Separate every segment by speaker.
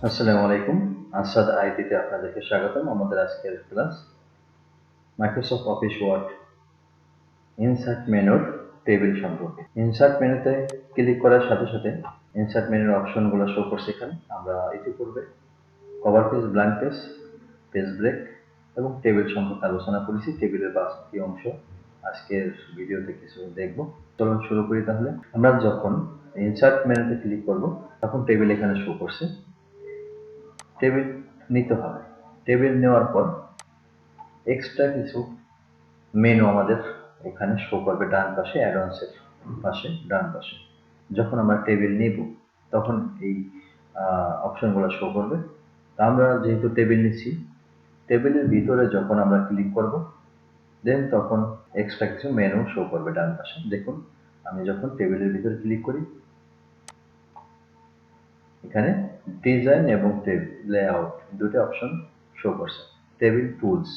Speaker 1: আসসালামু আলাইকুম। আসাদ আইটিতে আপনাদেরকে স্বাগতম। আমাদের আজকের class Microsoft Office Word insert মেনুর টেবিল সম্পর্কে। ইনসার্ট মেনুতে ক্লিক করার সাথে সাথে ইনসার্ট মেনুর অপশনগুলো শো করছে এখানে। আমরা ইতিপূর্বে cover page, blank page, page break এবং টেবিল সম্পর্কে আলোচনা করেছি। টেবিলের বাকি অংশ আজকের ভিডিওতে কিছু দেখব। চলুন শুরু করি তাহলে। আমরা যখন ইনসার্ট মেনুতে ক্লিক করব তখন টেবিল এখানে শো করছে। টেবিল নিতে হবে। টেবিল নেওয়ার পর এক্সট্রা কিছু মেনু আমাদের এখানে শো করবে ডান পাশে, অ্যাডভান্সের পাশে ডান পাশে। যখন আমরা টেবিল নিব তখন এই অপশনগুলো শো করবে। আমরা যেহেতু টেবিল নিচ্ছি, টেবিলের ভিতরে যখন আমরা ক্লিক করব দেন তখন এক্সট্রা কিছু মেনু শো করবে ডান পাশে। দেখুন, আমি যখন টেবিলের ভিতরে ক্লিক করি এখানে ডিজাইন এবং লেআউট দুটো অপশন শো করছে। টেবিল টুলস,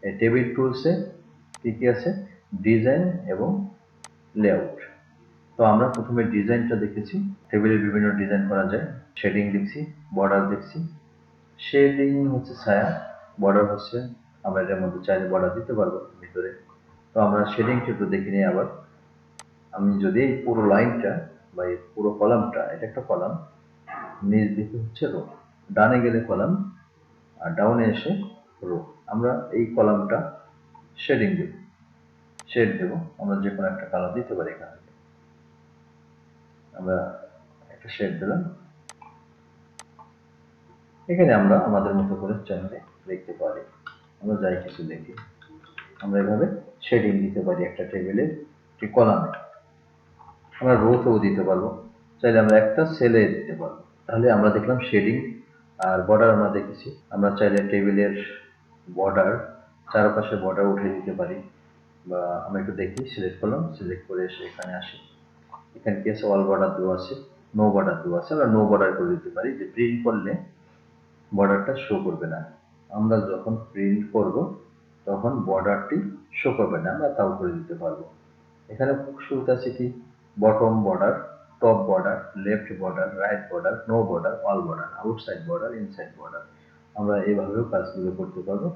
Speaker 1: এই টেবিল টুলসে কি কি আছে? ডিজাইন এবং লেআউট। তো আমরা প্রথমে ডিজাইনটা দেখেছি। টেবিলের বিভিন্ন ডিজাইন করা যায়। শেডিং দেখছি, বর্ডার দেখছি। শেডিং হচ্ছে ছায়া, বর্ডার হচ্ছে আমরা এর মধ্যে চাইলে বর্ডার দিতে পারবো ভিতরে। তো আমরা শেডিংটা একটু দেখে নিই আবার। আমি যদি এই পুরো লাইনটা বা এই পুরো কলামটা, এটা একটা কলাম, নিচ দিকে হচ্ছে রো, ডানে গেলে কলাম আর ডাউনে এসে রো। আমরা এই কলামটা শেডিং দেব, শেড দেব। আমরা যে কোনো একটা কালার দিতে পারি। এখান থেকে আমরা একটা শেড দিলাম। এখানে আমরা আমাদের মতো করে চাইলে লিখতে পারি। আমরা যাই কিছু দেখি, আমরা এভাবে শেডিং দিতে পারি একটা টেবিলের একটি কলামে। আমরা রোতেও দিতে পারবো, চাইলে আমরা একটা সেলে দিতে পারবো। তাহলে আমরা দেখলাম শেডিং আর বর্ডার আমরা দেখেছি। আমরা চাইলে টেবিলের বর্ডার, চারপাশে বর্ডার উঠিয়ে দিতে পারি। বা আমরা একটু দেখি, সিলেক্ট করলাম, সিলেক্ট করে এসে এখানে আসি। এখানে কি আছে? অল বর্ডার দেওয়া আছে, নো বর্ডার দেওয়া আছে। আমরা নো বর্ডার করে দিতে পারি, যে প্রিন্ট করলে বর্ডারটা শো করবে না। আমরা যখন প্রিন্ট করব তখন বর্ডারটি শো করবে না, আমরা তাও করে দিতে পারবো। এখানে শুরুতে আছে কি? Bottom border, top border, left border, right border, no border, all border, outside border, inside border. আমরা এইভাবেও কাজগুলো করতে পারবো।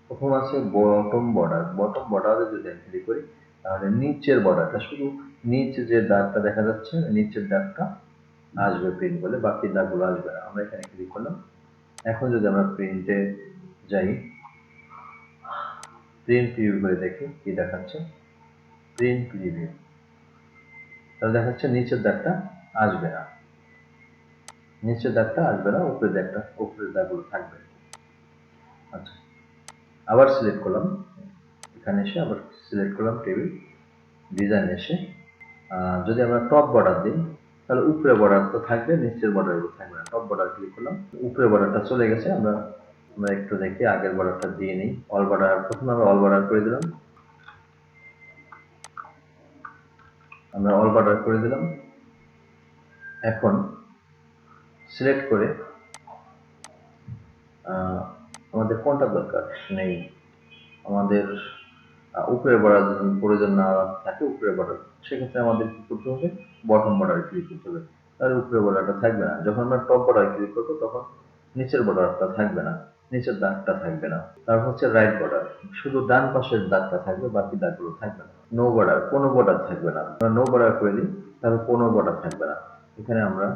Speaker 1: প্রথম আছে বটম বর্ডার। বটম বর্ডারে যদি আমি ক্লিক করি তাহলে নিচের বর্ডারটা, শুধু নিচে যে দাগটা দেখা যাচ্ছে নিচের দাগটা আসবে প্রিন্ট করলে, বাকি দাগগুলো আসবে না। আমরা এখানে ক্লিক করলাম। এখন যদি আমরা প্রিন্টে যাই, প্রিন্ট প্রিভিউ করে দেখি কি দেখাচ্ছে। প্রিন্ট প্রিভিউ, তাহলে দেখাচ্ছে নিচের দাগটা আসবে না, নিচের দাগটা আসবে না, উপরের দাগটা, উপরের দাগগুলো থাকবে। আচ্ছা, আবার সিলেক্ট করলাম, এখানে এসে আবার সিলেক্ট করলাম টেবিল ডিজাইন এসে। যদি আমরা টপ বর্ডার দিই তাহলে উপরে বর্ডার তো থাকবে, নিচের বর্ডারগুলো থাকবে না। টপ বর্ডার ক্লিক করলাম, উপরে বর্ডারটা চলে গেছে। আমরা একটু দেখি, আগের বর্ডারটা দিয়ে নিই। অল বর্ডার, প্রথমে আমরা অল বর্ডার করে দিলাম। আমরা অল বর্ডার করে দিলাম। এখন সিলেক্ট করে আমাদের কোনটা দরকার নেই, আমাদের উপরে বর্ডার প্রয়োজন না থাকে, উপরে বর্ডার, সেক্ষেত্রে আমাদের কি করতে হবে? বটম বর্ডার ক্লিক করতে হবে। তাহলে উপরে বর্ডারটা থাকবে না। যখন আমরা টপ বর্ডার ক্লিক করবো তখন নিচের বর্ডারটা থাকবে না, নিচের দাগটা থাকবে না। তারপর হচ্ছে রাইট বর্ডার, শুধু ডান পাশের দাগটা থাকবে, বাকি দাগগুলো থাকবে না। নো বর্ডার, কোনো বর্ডার থাকবে না। আমরা নো বর্ডার করে দিই, তাহলে কোনো বর্ডার থাকবে না। এখানে আমরা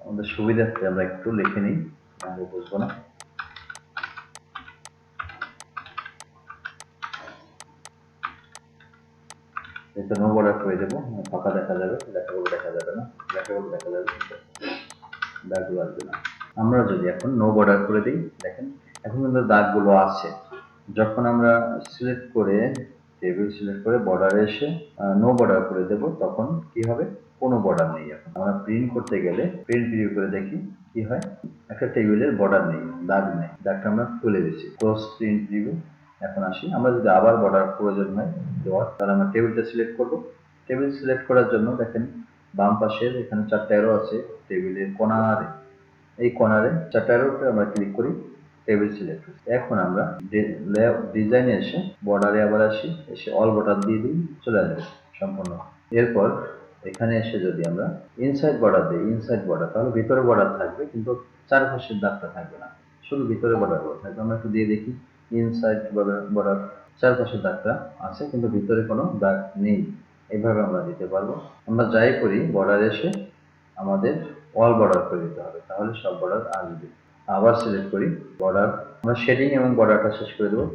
Speaker 1: আমাদের সুবিধার্থে আমরা একটু লিখে নিই, আমি বুঝবো না। এটা নো বর্ডার করে দেবো, ফাঁকা দেখা যাবে, লেখাগুলো দেখা যাবে না, লেখাগুলো দেখা যাবে কিন্তু দাগগুলো আসবে না। আমরা যদি এখন নো বর্ডার করে দিই, দেখেন এখন কিন্তু দাগগুলো আছে। যখন আমরা সিলেক্ট করে টেবিল সিলেক্ট করে বর্ডারে এসে নো বর্ডার করে দেব, তখন কি হবে? কোনো বর্ডার নেই। এখন আমরা প্রিন্ট করতে গেলে প্রিন্ট ভিউ করে দেখি কি হয়। একটা টেবিলের বর্ডার নেই, দাগ নেই, দাগটা আমরা তুলে দিচ্ছি। Close print view. এখন আসি, আমরা যদি আবার বর্ডার প্রয়োজন হয় দেওয়ার, তাহলে আমরা টেবিলটা সিলেক্ট করব। টেবিল সিলেক্ট করার জন্য দেখেন বাম পাশের এখানে 4টা অ্যারো আছে টেবিলের কোণারে। এই কর্নারে 4টা অ্যারোর উপরে আমরা ক্লিক করি, টেবিল সিলেক্ট। এখন আমরা ডিজাইনে এসে বর্ডারে আবার আসি, এসে অল বর্ডার দিয়ে দিই, চলে আসবে সম্পূর্ণ। এরপর এখানে এসে যদি আমরা ইনসাইড বর্ডার দিই, ইনসাইড বর্ডার, তাহলে ভিতরে বর্ডার থাকবে কিন্তু চারপাশের দাগটা থাকবে না, শুধু ভিতরে বর্ডারগুলো থাকবে। আমরা একটু দিয়ে দেখি, ইনসাইড বর্ডার, চারপাশের দাগটা আছে কিন্তু ভিতরে কোনো দাগ নেই। এইভাবে আমরা দিতে পারবো। আমরা যাই করি বর্ডার এসে আমাদের অল বর্ডার করে দিতে হবে, তাহলে সব বর্ডার আসবে। আবার সিলেক্ট করি বর্ডার, আমরা শেডিং এবং বর্ডারটা শেষ করে দেবো।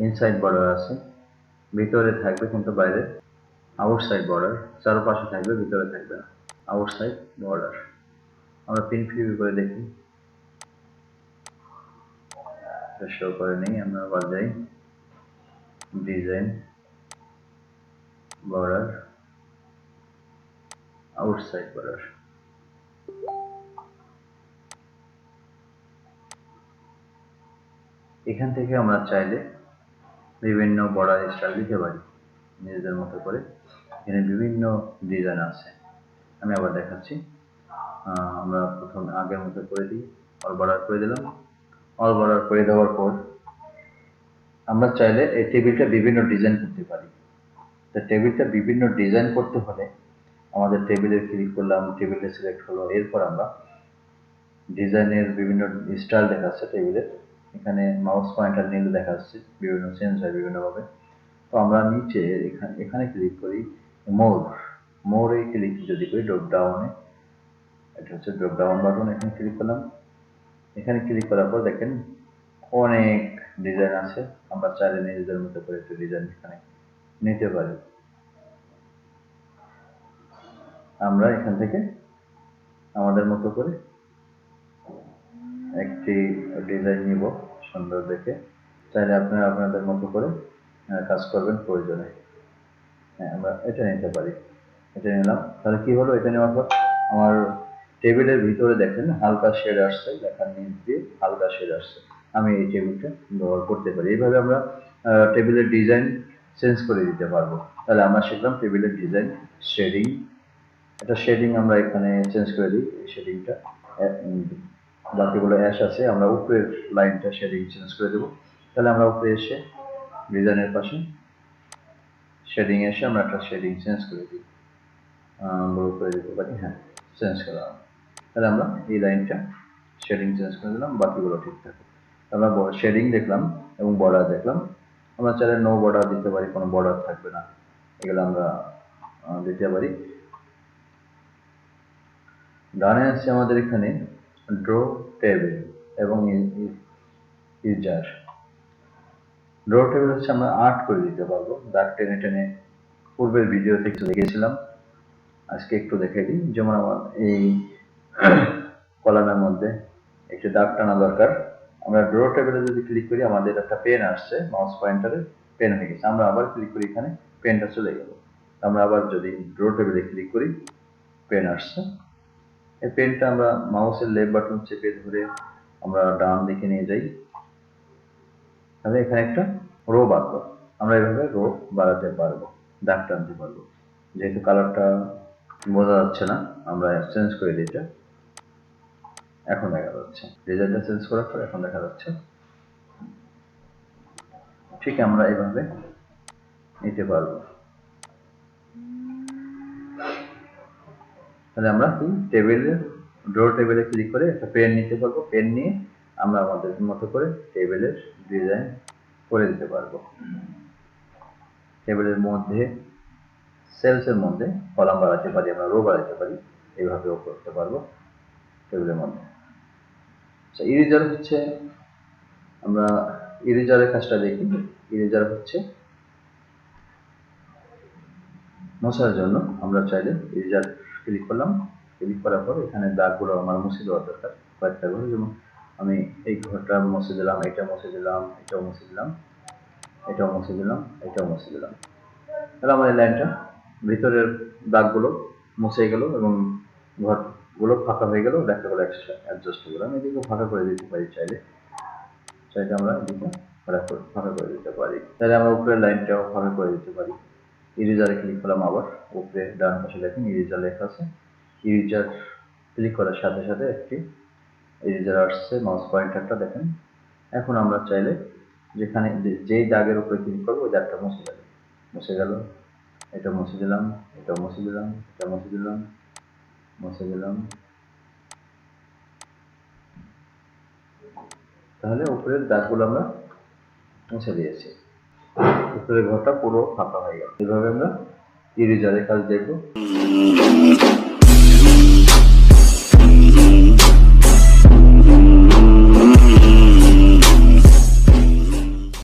Speaker 1: ইনসাইড বর্ডার আছে, ভিতরে থাকবে কিন্তু বাইরে। আউটসাইড বর্ডার, চারপাশে থাকবে ভিতরে থাকবে না, আউটসাইড বর্ডার। আমরা পিন প্রিভিউ করে দেখি, শো করে নেই। আমরা আবার যাই ডিজাইন, বর্ডার, আউটসাইড বর্ডার। এখান থেকে আমরা চাইলে বিভিন্ন বর্ডার স্টাইল দিতে পারি নিজেদের মতো করে। এখানে বিভিন্ন ডিজাইন আছে, আমি আবার দেখাচ্ছি। আমরা প্রথমে আগের মতো করে দিই, অল বর্ডার করে দিলাম। অল বর্ডার করে দেওয়ার পর আমরা চাইলে এই টেবিলটা বিভিন্ন ডিজাইন করতে পারি। তো টেবিলটা বিভিন্ন ডিজাইন করতে হলে আমাদের টেবিলে ক্লিক করলাম, টেবিলে সিলেক্ট হলো, এরপর আমরা ডিজাইনের বিভিন্ন স্টাইল দেখাচ্ছে টেবিলের, এখানে মাউস পয়েন্টার নিলে দেখা যাচ্ছে বিভিন্ন চেঞ্জ হয় বিভিন্নভাবে। তো আমরা নিচে এখানে ক্লিক করি, মোরে ক্লিক যদি করি, ড্রপ ডাউনে, এটা হচ্ছে ড্রপ ডাউন বাটন, এখানে ক্লিক করলাম। এখানে ক্লিক করার পর দেখেন অনেক ডিজাইন আছে, আমরা চাইলে নিজেদের মতো করে একটু ডিজাইন এখানে নিতে পারি। আমরা এখান থেকে আমাদের মতো করে একটি ডিজাইন নিব সুন্দর দেখে। চাইলে আপনারা আপনাদের মতো করে কাজ করবেন প্রয়োজনে। হ্যাঁ, আমরা এটা নিতে পারি, এটা নিলাম। তাহলে কি হলো, এটা নেওয়ার পর আমার টেবিলের ভিতরে দেখেন হালকা শেড আসছে, লেখার নিচ দিয়ে হালকা শেড আসছে। আমি এই টেবিলটা ব্যবহার করতে পারি। এইভাবে আমরা টেবিলের ডিজাইন চেঞ্জ করে দিতে পারবো। তাহলে আমরা শিখলাম টেবিলের ডিজাইন, শেডিং। এটা শেডিং আমরা এখানে চেঞ্জ করে দিই, এই শেডিংটা বাকিগুলো অ্যাশ আছে, আমরা উপরের লাইনটা শেডিং চেঞ্জ করে দেবো। তাহলে আমরা উপরে এসে ডিজাইনের পাশে শেডিং এসে আমরা একটা শেডিং চেঞ্জ করে দিই, ব্লু করে দিতে পারি। হ্যাঁ, চেঞ্জ করলাম। তাহলে আমরা এই লাইনটা শেডিং চেঞ্জ করে দিলাম, বাকিগুলো ঠিক থাকে। আমরা শেডিং দেখলাম এবং বর্ডার দেখলাম। আমরা চাইলে নো বর্ডার দিতে পারি, কোনো বর্ডার থাকবে না, এগুলো আমরা দিতে পারি। ডানে আছে আমাদের এখানে ড্র টেবিল এবং ইউজার। ড্র টেবিল হচ্ছে আমরা আর্ট করে দিতে পারবো, দাগ টেনে টেনে। পূর্বের ভিডিওতে একটু দেখেছিলাম, আজকে একটু দেখে দিই। যেমন আমার এই কলামের মধ্যে একটু দাগ টানা দরকার। আমরা ড্র টেবিলে যদি ক্লিক করি, আমাদের একটা পেন আসছে, মাউস পয়েন্টারে পেন হয়ে গেছে। আমরা আবার ক্লিক করি, এখানে পেনটা চলে গেল। আমরা আবার যদি ড্র টেবিলে ক্লিক করি, পেন আসছে। এই পেনটা আমরা মাউসের লেফট বাটন চেপে ধরে আমরা ডান দিকে নিয়ে যাই, তাহলে এখানে একটা রো বাড়লো। আমরা এভাবে রো বাড়াতে পারবো, দাগ টানতে পারবো। যেহেতু কালারটা বোঝা যাচ্ছে না, আমরা চেঞ্জ করে দিই, এটা এখন দেখা যাচ্ছে। ডিজাইনটা চেঞ্জ করার পর এখন দেখা যাচ্ছে। ঠিক আমরা এভাবে নিতে পারবো। তাহলে আমরা কি টেবিলে, ড্র টেবিলে ক্লিক করে একটা পেন নিতে পারবো। পেন নিয়ে আমরা আমাদের মতো করে টেবিলের ডিজাইন করে দিতে পারবো। টেবিলের মধ্যে, সেলসের মধ্যে কলাম বাড়াতে পারি, আমরা রো বাড়াতে পারি, এইভাবেও করতে পারবো টেবিলের মধ্যে। আচ্ছা, ইরেজার হচ্ছে, আমরা ইরেজারের কাজটা দেখি। ইরেজার হচ্ছে মোছার জন্য। আমরা চাইলে ইরেজার ক্লিক করলাম, ক্লিক করার পর এখানে দাগগুলো আমার মুছে দেওয়ার দরকার, কয়েকটা করে। যেমন আমি এই ঘরটা মুছে দিলাম, এটা মুছে দিলাম, এটাও মুছে দিলাম, এটাও মুছে দিলাম, এটাও মুছে দিলাম। তাহলে আমার এই লাইনটা ভিতরের দাগগুলো মুছে গেল এবং ঘরগুলো ফাঁকা হয়ে গেল, লেখাগুলো অ্যাডজাস্ট হয়ে গেল। আমি এদিকে ফাঁকা করে দিতে পারি, চাইলে আমরা এদিকে ফাঁকা করে দিতে পারি। তাহলে আমরা উপরের লাইনটাও ফাঁকা করে দিতে পারি। ইরেজারে ক্লিক করলাম, আবার উপরে ডান পাশে দেখেন ইরেজার লেখা আছে। ইরেজার ক্লিক করার সাথে সাথে একটি ইরেজার আসছে, মাউস পয়েন্টারটা দেখেন। এখন আমরা চাইলে যেখানে যেই দাগের উপরে ক্লিক করবো ওই দাগটা মুছে গেল, মুছে গেল। এটা মুছে দিলাম, এটা মুছে দিলাম, এটা মুছে দিলাম, মুছে দিলাম। তাহলে উপরের দাগগুলো আমরা মুছে দিয়েছি, উপরের ঘরটা পুরো ফাঁকা হয়ে গেল। এভাবে আমরা ইরেজারের কাজ দেখব।